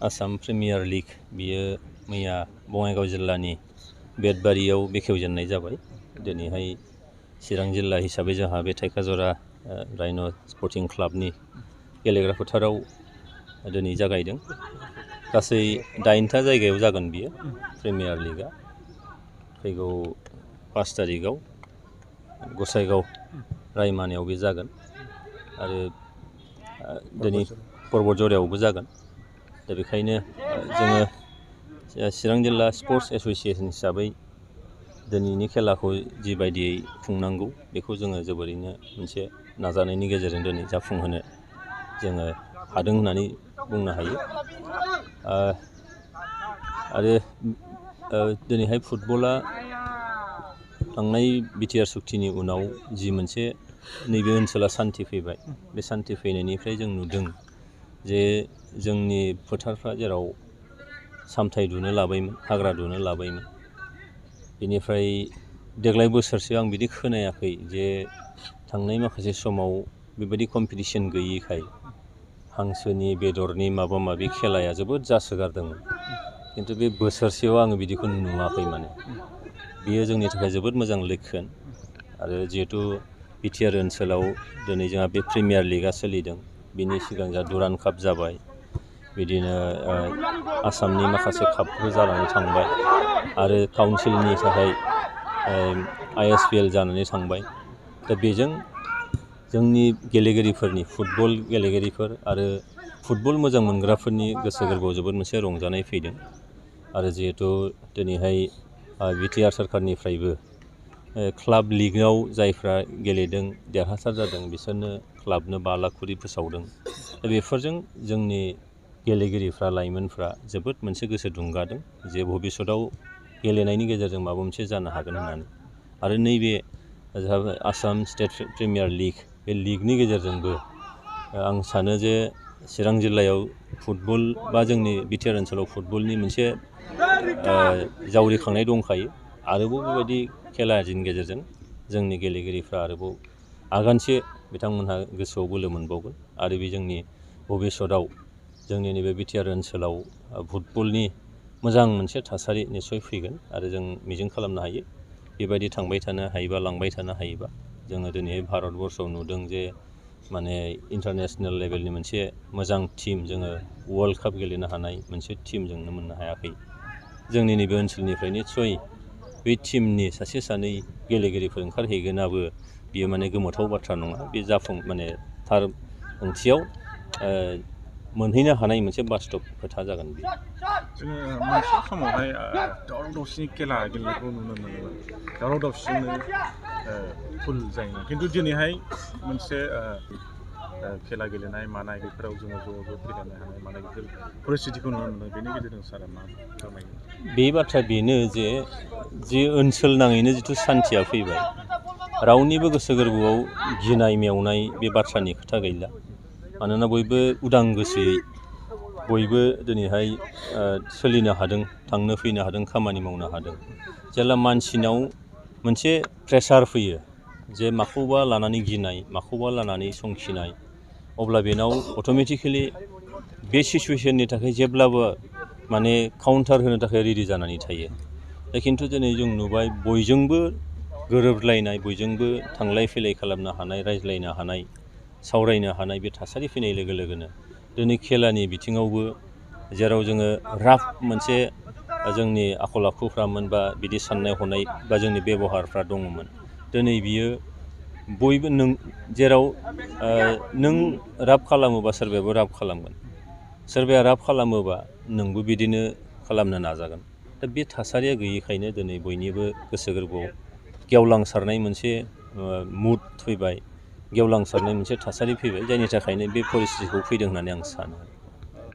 Assam premier league बियो मैया बङाइगाव जिल्लानि बेटबारियाव बेखेवजेननाय जाबाय। दिनैहाय चिरां जिल्ला हिसाबै जोंहा बे थाइखाजरा राइन' स्पर्टिं क्लाबनि गेलेग्रा फोथाराव दिनै जागायदों। गासै 8था जायगायाव जागोन बियो प्रिमियार लिगआ। फैगौ 5 तारिखआव गसाइगाव रायमानायाव बे जागोन आरो दिनै पर्बतझरायावबो जागोन। दा बेखायनो जोङो चिरां जिल्ला स्पर्ट्स एस'सियेसन हिसाबै दिनैनि खेलाखौ जिबायदियै खुंनांगौ बेखौ जोङो जोबोरैनो मोनसे नाजानायनि गेजेरजों दिनै जाफुंहोनो जोङो हादों होननानै बुंनो हायो। आरो दिनैहाय फुटबला थांनाय बिटिआर सुक्तिनि उनाव जि मोनसे नैबे ओनसोला सान्थि फैबाय, बे सान्थि फैनायनिफ्राय जों नुदों जे जोंनि फोथारफ्रा जेराव सामथाय दुनो लाबायमोन, हाग्रा दुनो लाबायमोन, बेनिफ्राय देग्लाय बोसोरसेयाव आं बिदि खोनायाखै जे थांनाय माखासे समाव बेबायदि कम्पिटिसन गैयिखाय हांसोनि बेदरनि माबा माबि खेलाया जोबोद जासोगारदोंमोन। खिन्थु बे बोसोरसेयाव आङो बिदिखौ नुवाखै माने। बियो जोंनि थाखाय जोबोद मोजां लैखोन। आरो जिहेथु बिटिआर ओनसोलाव दिनै जोंहा बे प्रिमियार लिगआ सोलिदों, बिनि सिगां जोंहा दुरान काप जाबाय, बिदिनो आसामनि माखासे कापफोर जानानै थांबाय आरो काउन्सिलनि थाखाय ISPL जानानै थांबाय। दा बेजों जोंनि गेलेगिरिफोरनि फुटबल गेलेगिरिफोर आरो फुटबल मोजां मोनग्राफोरनि गोसो गोरबोआव जोबोद मोनसे रंजानाय फैदों। आरो जिहेथु दिनैहाय बिटिआर सोरखारनिफ्रायबो क्लाब लिगआव जायफ्रा गेलेदों देरहासार जादों बिसोरनो क्लाबनो 5 लाख खरि फोसावदों। दा बेफोरजों जोंनि गेलेगिरिफ्रा लाइमोनफ्रा जोबोद मोनसे गोसो दुंगादों जे भबिष्यतआव गेलेनायनि गेजेरजों माबा मोनसे जानो हागोन होननानै। आरो नैबे आसाम स्टेट प्रिमियार लिग, बे लिगनि गेजेरजोंबो आं सानो जे चिरां जिल्लायाव फुटबल बा जोंनि बिटिआर ओनसोलाव फुटबलनि मोनसे जावरिखांनाय दंखायो। आरोबाव बेबायदि खेलानि गेजेरजों जोंनि गेलेगिरिफ्रा आरोबाव आगानसे बिथांमोनहा गोसोआव बोलो मोनबावगोन आरो बे जोंनि भबिष्यतआव जोंनि नैबे बिटिआर ओनसोलाव फुटबलनि मोजां मोनसे थासारि निस्सय फैगोन। आरो जों मिजिं खालामनो हायो बेबायदि थांबाय थानो हायोबा, लांबाय थानो हायोबा जोङो दिनै भारतबर्षआव नुदों जे माने इन्टारनेसनेल लेभेलनि मोनसे मोजां टिम जोङो वर्ल्ड काप गेलेनो हानाय मोनसे टिम जोंनो मोननो हायाखै। जोंनि नैबे ओनसोलनिफ्राय निस्सय बे टिमनि सासे सानै गेलेगिरिफोर ओंखारहैगोनाबो बियो माने गोमोथाव बाथ्रा नङा। बे माने थार ओंथियाव मोनहैनो हानाय मोनसे बास्तब खोथा जागोन बेयो। जोङो मोनसे समावहाय दावराव दावसिनि खेला गेलेनायखौ नुनो मोनोमोन। दावराव दावसिजोंनो फुल जायोमोन। खिन्थु दिनैहाय मोनसे खेला गेलेनाय मानाय बेफोराव जोङो ज' फैलायनो हानाय मानाय बेफोर परिस्थितिखौ नुनो मोनदों। बेनि गेजेरजों सारा मा फोरमायगोन? बे बाथ्राया बेनो जे ओनसोल नाङैनो जिथु सान्थिया फैबाय, रावनिबो गोसो गोरबोआव गिनाय मेवनाय बे बाथ्रानि खोथा गैला। मानोना बयबो उदां गोसोयै बयबो दिनैहाय सोलिनो हादों, थांनो फैनो हादों, खामानि मावनो हादों। जेला मानसिनाव मोनसे प्रेसार फैयो जे माखौबा लानानै गिनाय, माखौबा लानानै संखिनाय, अब्ला बेनाव अट'मेटिकेलि बे सिचुवेसननि थाखाय जेब्लाबो माने काउन्टार होनो थाखाय रेडि जानानै थायो। दा खिन्थु दिनै जों नुबाय बयजोंबो गोरोबलायनाय, बयजोंबो थांलाय फैलाय खालामनो हानाय, रायज्लायनो हानाय, सावरायनो हानाय बे थासारि फैनाय लोगो लोगोनो दिनै खेलानि बिथिङावबो जेराव जोङो राफ मोनसे जोंनि आखल आखुफ्रामोन बा बिदि साननाय हनाय बा जोंनि बेब'हारफ्रा दङमोन, दिनै बियो बयबो जेराव नों राफ खालामोबा सोरबायाबो राफ खालामगोन, सोरबाया राफ खालामोबा नोंबो बिदिनो खालामनो नाजागोन। दा बे थासारिया गैयिखायनो दिनै बयनिबो गोसो गोरबोआव गेवलांसारनाय मोनसे मुड फैबाय, गेवलांसारनाय मोनसे थासारि फैबाय, जायनि थाखायनो बे परिस्थितिखौ फैदों होननानै आं सानो।